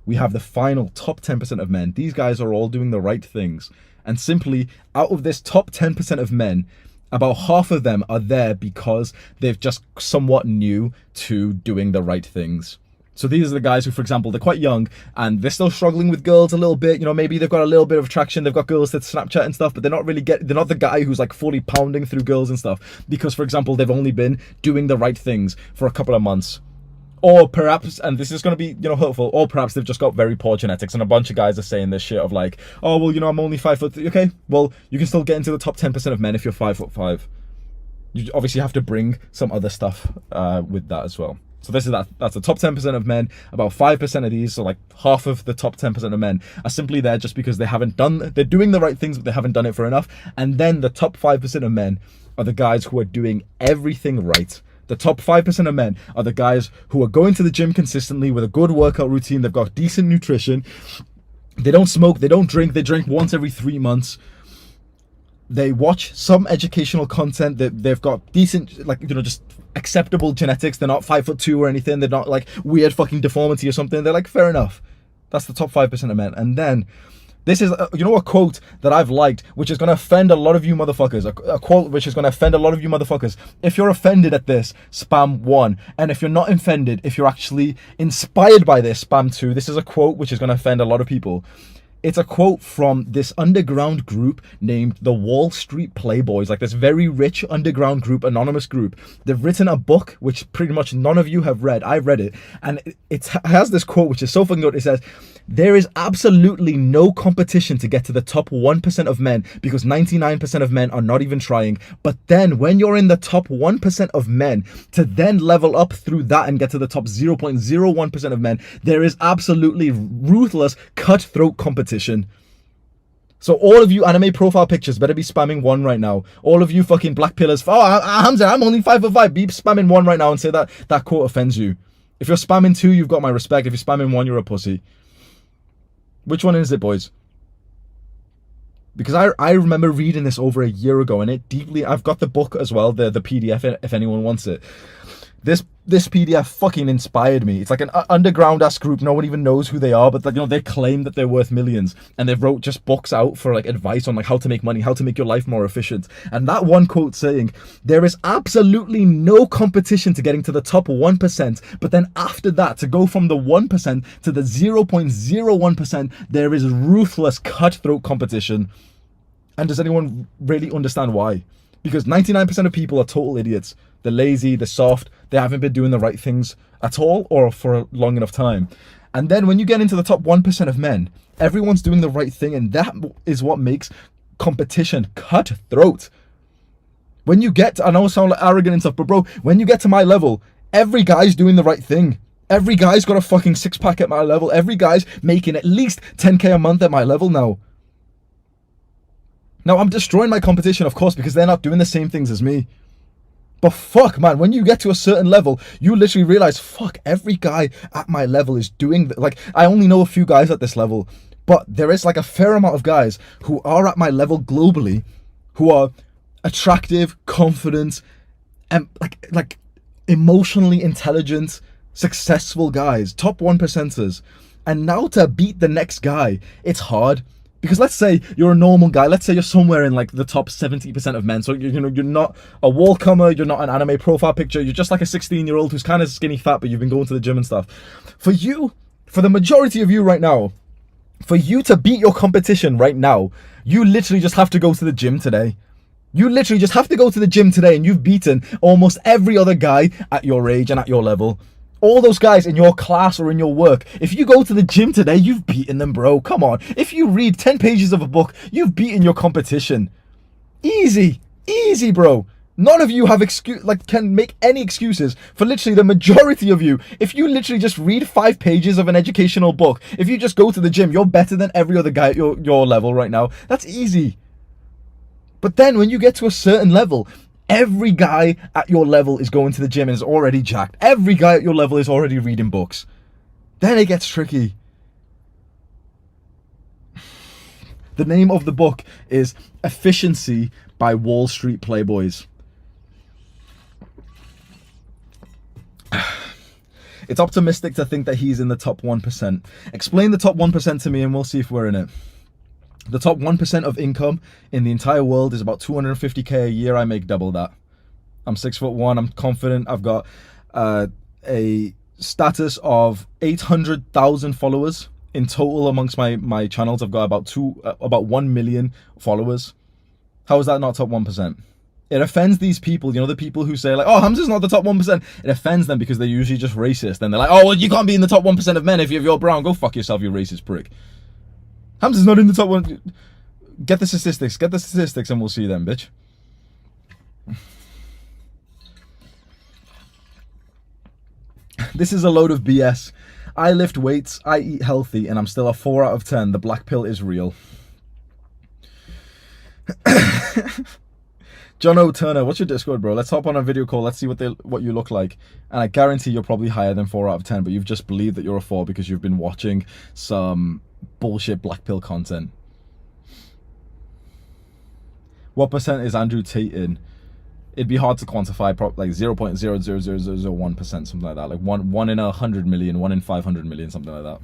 we have the final top 10% of men. These guys are all doing the right things. And simply, out of this top 10% of men, about half of them are there because they've just somewhat new to doing the right things. So these are the guys who, for example, they're quite young and they're still struggling with girls a little bit. You know, maybe they've got a little bit of attraction. They've got girls that Snapchat and stuff, but they're not the guy who's like fully pounding through girls and stuff. Because, for example, they've only been doing the right things for a couple of months. Or perhaps, and this is going to be, you know, hurtful, or perhaps they've just got very poor genetics, and a bunch of guys are saying this shit of like, oh, well, you know, I'm only 5'3". Okay, well, you can still get into the top 10% of men if you're 5'5". You obviously have to bring some other stuff with that as well. So this is that's the top 10% of men. About 5% of these, so like half of the top 10% of men, are simply there just because they're doing the right things, but they haven't done it for enough. And then the top 5% of men are the guys who are doing everything right. The top 5% of men are the guys who are going to the gym consistently with a good workout routine. They've got decent nutrition. They don't smoke. They don't drink. They drink once every 3 months. They watch some educational content. They've got decent, like, you know, just acceptable genetics. They're not 5'2" or anything. They're not like weird fucking deformity or something. They're like, fair enough. That's the top 5% of men. And then this is, you know, a quote that I've liked, which is going to offend a lot of you motherfuckers. A quote which is going to offend a lot of you motherfuckers. If you're offended at this, spam 1. And if you're not offended, if you're actually inspired by this, spam 2. This is a quote which is going to offend a lot of people. It's a quote from this underground group named the Wall Street Playboys, like this very rich underground group, anonymous group. They've written a book which pretty much none of you have read. I've read it, and it has this quote which is so fucking good. It says, "There is absolutely no competition to get to the top 1% of men because 99% of men are not even trying. But then when you're in the top 1% of men, to then level up through that and get to the top 0.01% of men, there is absolutely ruthless, cutthroat competition." So all of you anime profile pictures better be spamming 1 right now. All of you fucking black pillars, oh, Hamza, I'm only 5'5". Be spamming 1 right now and say that quote offends you. If you're spamming 2, you've got my respect. If you're spamming 1, you're a pussy. Which one is it, boys? Because I remember reading this over a year ago, and I've got the book as well, the PDF, if anyone wants it. This PDF fucking inspired me. It's like an underground ass group. No one even knows who they are, but like, you know, they claim that they're worth millions, and they've wrote just books out for like advice on like how to make money, how to make your life more efficient. And that one quote saying, "There is absolutely no competition to getting to the top 1%, but then after that, to go from the 1% to the 0.01%, there is ruthless cutthroat competition." And does anyone really understand why? Because 99% of people are total idiots. They're lazy, they're soft, they haven't been doing the right things at all or for a long enough time. And then when you get into the top 1% of men, everyone's doing the right thing, and that is what makes competition cutthroat. When you get to, I know I sound like arrogant and stuff, but bro, when you get to my level, every guy's doing the right thing. Every guy's got a fucking 6-pack at my level. Every guy's making at least 10k a month at my level now. Now, I'm destroying my competition, of course, because they're not doing the same things as me. But fuck, man, when you get to a certain level, you literally realize, fuck, every guy at my level is doing, like, I only know a few guys at this level, but there is like a fair amount of guys who are at my level globally, who are attractive, confident, and like emotionally intelligent, successful guys, top 1%ers. And now to beat the next guy, it's hard. Because let's say you're a normal guy. Let's say you're somewhere in like the top 70% of men. So you're not a wall comer. You're not an anime profile picture. You're just like a 16-year-old who's kind of skinny fat, but you've been going to the gym and stuff. For the majority of you right now, for you to beat your competition right now, you literally just have to go to the gym today. You literally just have to go to the gym today, and you've beaten almost every other guy at your age and at your level. All those guys in your class or in your work, if you go to the gym today, you've beaten them, bro. Come on. If you read 10 pages of a book, you've beaten your competition. Easy. Easy, bro. None of you have can make any excuses for literally the majority of you. If you literally just read 5 pages of an educational book, if you just go to the gym, you're better than every other guy at your level right now. That's easy. But then when you get to a certain level, every guy at your level is going to the gym and is already jacked. Every guy at your level is already reading books. Then it gets tricky. The name of the book is Efficiency by Wall Street Playboys. It's optimistic to think that he's in the top 1%. Explain the top 1% to me and we'll see if we're in it. The top 1% of income in the entire world is about 250k a year. I make double that. I'm 6'1". I'm confident. I've got a status of 800,000 followers in total amongst my channels. I've got about 1 million followers. How is that not top 1%? It offends these people, you know, the people who say like, oh, Hamza's not the top 1%. It offends them because they're usually just racist. And they're like, oh, well, you can't be in the top 1% of men if you're brown. Go fuck yourself, you racist prick. Hamza's not in the top 1. Get the statistics and we'll see them, bitch. This is a load of BS. I lift weights, I eat healthy, and I'm still a 4 out of 10. The black pill is real. John O. Turner, what's your Discord, bro? Let's hop on a video call. Let's see what you look like. And I guarantee you're probably higher than 4 out of 10, but you've just believed that you're a 4 because you've been watching some bullshit black pill content. What percent is Andrew Tate in? It'd be hard to quantify, like 0.00001%, something like that. Like one in 100 million, 1 in 500 million, something like that.